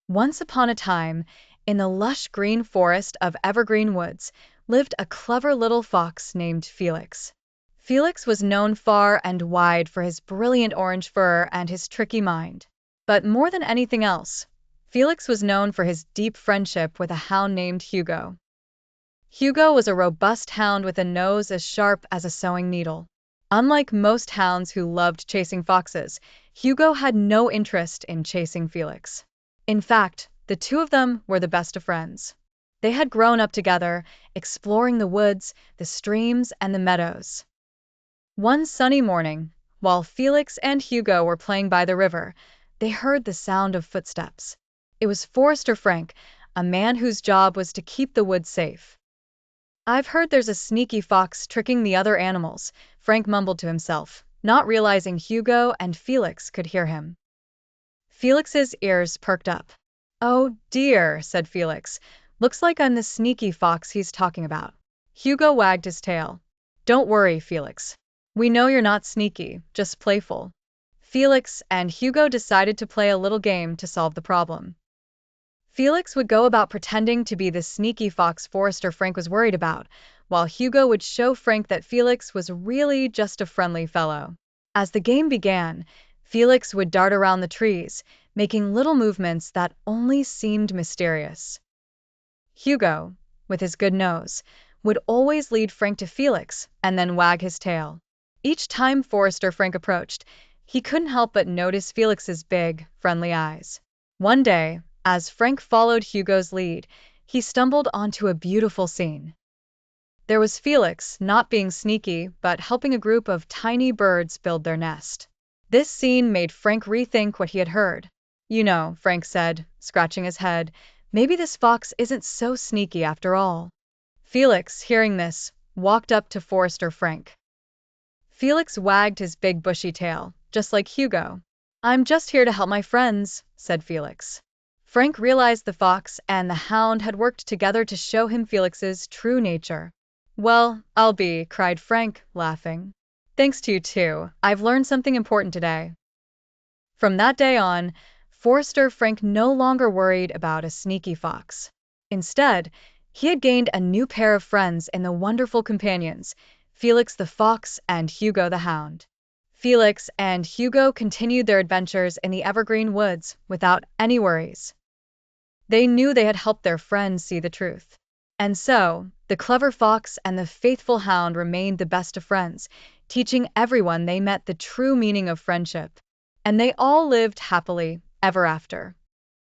Once upon a time, in the lush green forest of Evergreen Woods, lived a clever little fox named Felix. Felix was known far and wide for his brilliant orange fur and his tricky mind. But more than anything else, Felix was known for his deep friendship with a hound named Hugo. Hugo was a robust hound with a nose as sharp as a sewing needle. Unlike most hounds who loved chasing foxes, Hugo had no interest in chasing Felix. In fact, the two of them were the best of friends. They had grown up together, exploring the woods, the streams, and the meadows. One sunny morning, while Felix and Hugo were playing by the river, they heard the sound of footsteps. It was Forester Frank, a man whose job was to keep the woods safe. "I've heard there's a sneaky fox tricking the other animals," Frank mumbled to himself, not realizing Hugo and Felix could hear him. Felix's ears perked up. "Oh dear," said Felix. "Looks like I'm the sneaky fox he's talking about." Hugo wagged his tail. "Don't worry, Felix. We know you're not sneaky, just playful." Felix and Hugo decided to play a little game to solve the problem. Felix would go about pretending to be the sneaky fox Forester Frank was worried about, while Hugo would show Frank that Felix was really just a friendly fellow. As the game began, Felix would dart around the trees, making little movements that only seemed mysterious. Hugo, with his good nose, would always lead Frank to Felix and then wag his tail. Each time Forester Frank approached, he couldn't help but notice Felix's big, friendly eyes. One day, as Frank followed Hugo's lead, he stumbled onto a beautiful scene. There was Felix, not being sneaky, but helping a group of tiny birds build their nest. This scene made Frank rethink what he had heard. "You know," Frank said, scratching his head, "maybe this fox isn't so sneaky after all." Felix, hearing this, walked up to Forester Frank. Felix wagged his big bushy tail, just like Hugo. "I'm just here to help my friends," said Felix. Frank realized the fox and the hound had worked together to show him Felix's true nature. "Well, I'll be," cried Frank, laughing. "Thanks to you too. I've learned something important today." From that day on, Forester Frank no longer worried about a sneaky fox. Instead, he had gained a new pair of friends in the wonderful companions, Felix the fox and Hugo the hound. Felix and Hugo continued their adventures in the Evergreen Woods without any worries. They knew they had helped their friends see the truth. And so, the clever fox and the faithful hound remained the best of friends, teaching everyone they met the true meaning of friendship. And they all lived happily ever after.